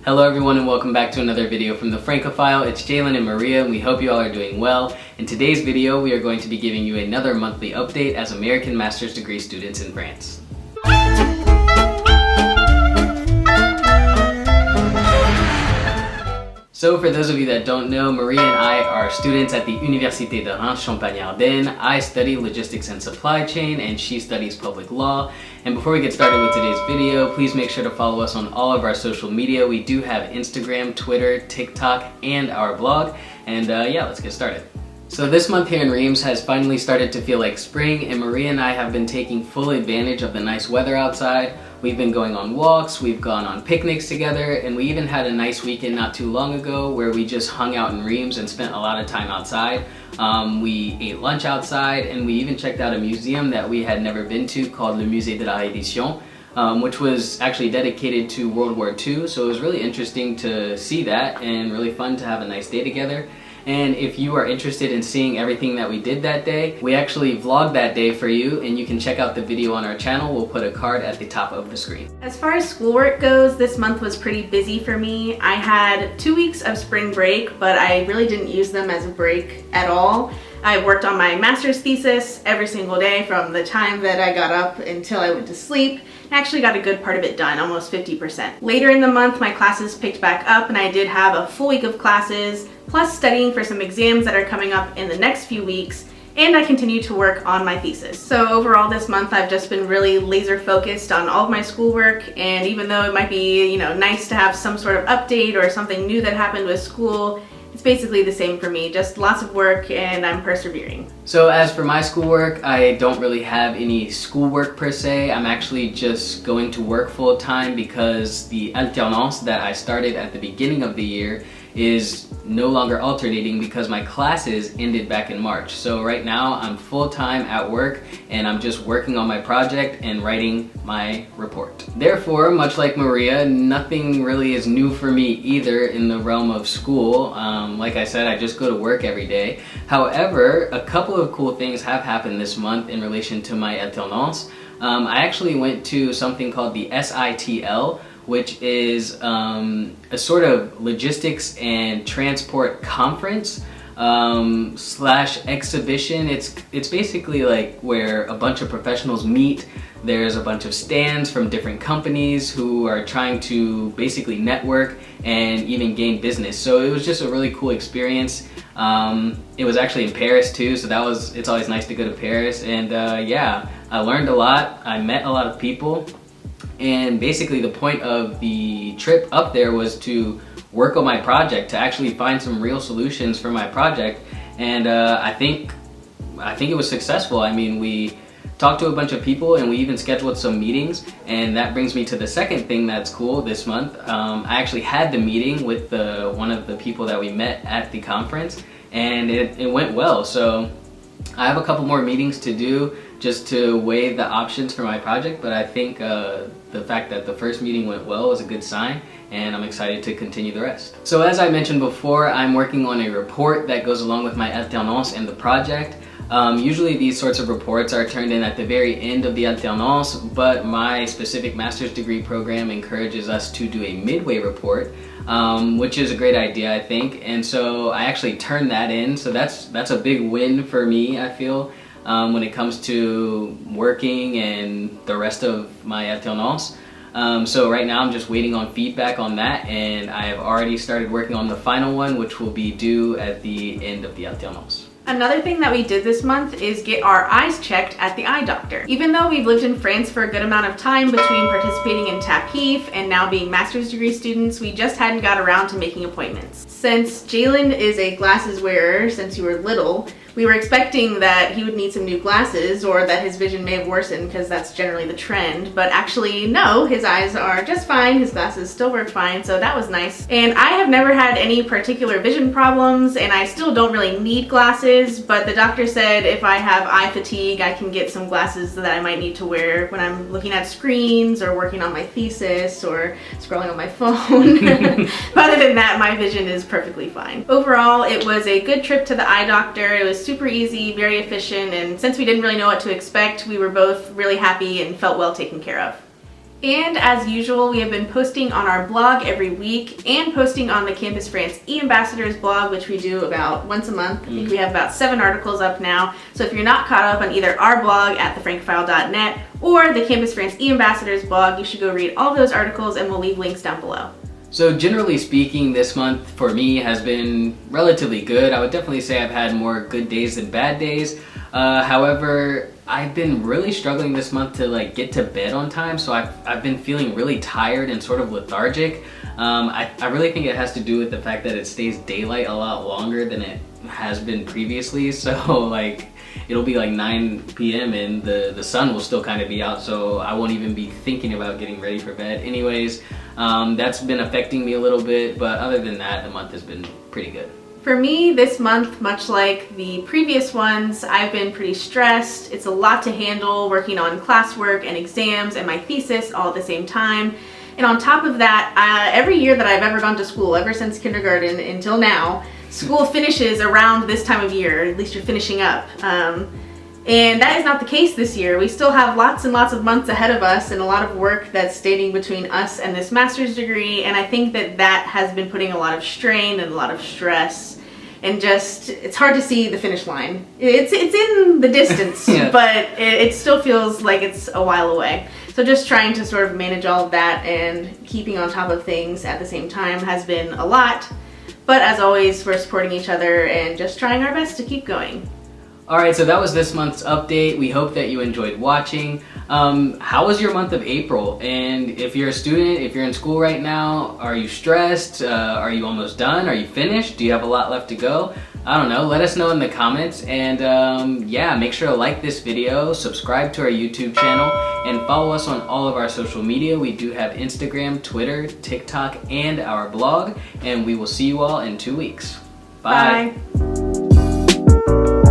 Hello everyone and welcome back to another video from the Francophile. It's Jalen and Maria and we hope you all are doing well. In today's video we are going to be giving you another monthly update as American master's degree students in France. So for those of you that don't know, Maria and I are students at the Université de Reims Champagne-Ardenne. I study logistics and supply chain and she studies public law. And before we get started with today's video, please make sure to follow us on all of our social media. We do have Instagram, Twitter, TikTok, and our blog. And yeah, let's get started. So this month here in Reims has finally started to feel like spring, and Maria and I have been taking full advantage of the nice weather outside. We've been going on walks, we've gone on picnics together, and we even had a nice weekend not too long ago where we just hung out in Reims and spent a lot of time outside. We ate lunch outside, and we even checked out a museum that we had never been to called Le Musée de la Reddition, which was actually dedicated to World War II. So it was really interesting to see that and really fun to have a nice day together. And if you are interested in seeing everything that we did that day, we actually vlogged that day for you, and you can check out the video on our channel. We'll put a card at the top of the screen. As far as schoolwork goes, this month was pretty busy for me. I had 2 weeks of spring break, but I really didn't use them as a break at all. I worked on my master's thesis every single day from the time that I got up until I went to sleep. I actually got a good part of it done, almost 50%. Later in the month, my classes picked back up and I did have a full week of classes, plus studying for some exams that are coming up in the next few weeks, and I continue to work on my thesis. So overall this month I've just been really laser focused on all of my schoolwork, and even though it might be, nice to have some sort of update or something new that happened with school, it's basically the same for me, just lots of work and I'm persevering. So as for my schoolwork, I don't really have any schoolwork per se. I'm actually just going to work full time because the alternance that I started at the beginning of the year is no longer alternating because my classes ended back in March. So right now I'm full-time at work and I'm just working on my project and writing my report. Therefore, much like Maria, nothing really is new for me either in the realm of school. Like I said, I just go to work every day. However, a couple of cool things have happened this month in relation to my alternance. I actually went to something called the SITL, which is a sort of logistics and transport conference slash exhibition. It's basically like where a bunch of professionals meet. There's a bunch of stands from different companies who are trying to basically network and even gain business. So it was just a really cool experience. It was actually in Paris too, so it's always nice to go to Paris. And yeah, I learned a lot. I met a lot of people. And basically the point of the trip up there was to work on my project, to actually find some real solutions for my project. And I think it was successful. I mean, we talked to a bunch of people and we even scheduled some meetings. And that brings me to the second thing that's cool this month. I actually had the meeting with one of the people that we met at the conference, and it went well. So I have a couple more meetings to do just to weigh the options for my project, but I think the fact that the first meeting went well is a good sign, and I'm excited to continue the rest. So as I mentioned before, I'm working on a report that goes along with my alternance and the project. Usually these sorts of reports are turned in at the very end of the alternance, but my specific master's degree program encourages us to do a midway report, which is a great idea, I think. And so I actually turned that in, so that's a big win for me, I feel, when it comes to working and the rest of my alternance. So right now I'm just waiting on feedback on that, and I have already started working on the final one, which will be due at the end of the alternance. Another thing that we did this month is get our eyes checked at the eye doctor. Even though we've lived in France for a good amount of time between participating in TAPIF and now being master's degree students, we just hadn't got around to making appointments. Since Jalen is a glasses wearer since you were little, we were expecting that he would need some new glasses or that his vision may have worsened because that's generally the trend, but actually no, his eyes are just fine, his glasses still work fine, so that was nice. And I have never had any particular vision problems and I still don't really need glasses, but the doctor said if I have eye fatigue I can get some glasses that I might need to wear when I'm looking at screens or working on my thesis or scrolling on my phone. But other than that, my vision is perfectly fine. Overall, it was a good trip to the eye doctor. It was super easy, very efficient, and since we didn't really know what to expect, we were both really happy and felt well taken care of. And as usual, we have been posting on our blog every week and posting on the Campus France e-Ambassadors blog, which we do about once a month. I think we have about 7 articles up now. So if you're not caught up on either our blog at thefrancophile.net or the Campus France e-Ambassadors blog, you should go read all those articles, and we'll leave links down below. So generally speaking, this month for me has been relatively good. I would definitely say I've had more good days than bad days. However, I've been really struggling this month to like get to bed on time, so I've been feeling really tired and sort of lethargic. I really think it has to do with the fact that it stays daylight a lot longer than it has been previously. So like it'll be like 9 p.m. and the sun will still kind of be out, so I won't even be thinking about getting ready for bed. Anyways, that's been affecting me a little bit, but other than that, the month has been pretty good. For me, this month, much like the previous ones, I've been pretty stressed. It's a lot to handle, working on classwork and exams and my thesis all at the same time. And on top of that, every year that I've ever gone to school, ever since kindergarten until now, school finishes around this time of year, at least you're finishing up. And that is not the case this year. We still have lots and lots of months ahead of us and a lot of work that's standing between us and this master's degree, and I think that that has been putting a lot of strain and a lot of stress, and just, it's hard to see the finish line. It's in the distance, yeah. But it still feels like it's a while away. So just trying to sort of manage all of that and keeping on top of things at the same time has been a lot, but as always, we're supporting each other and just trying our best to keep going. Alright, so that was this month's update. We hope that you enjoyed watching. How was your month of April? And if you're a student, if you're in school right now, are you stressed? Are you almost done? Are you finished? Do you have a lot left to go? I don't know. Let us know in the comments. And yeah, make sure to like this video, subscribe to our YouTube channel, and follow us on all of our social media. We do have Instagram, Twitter, TikTok, and our blog. And we will see you all in 2 weeks. Bye. Bye.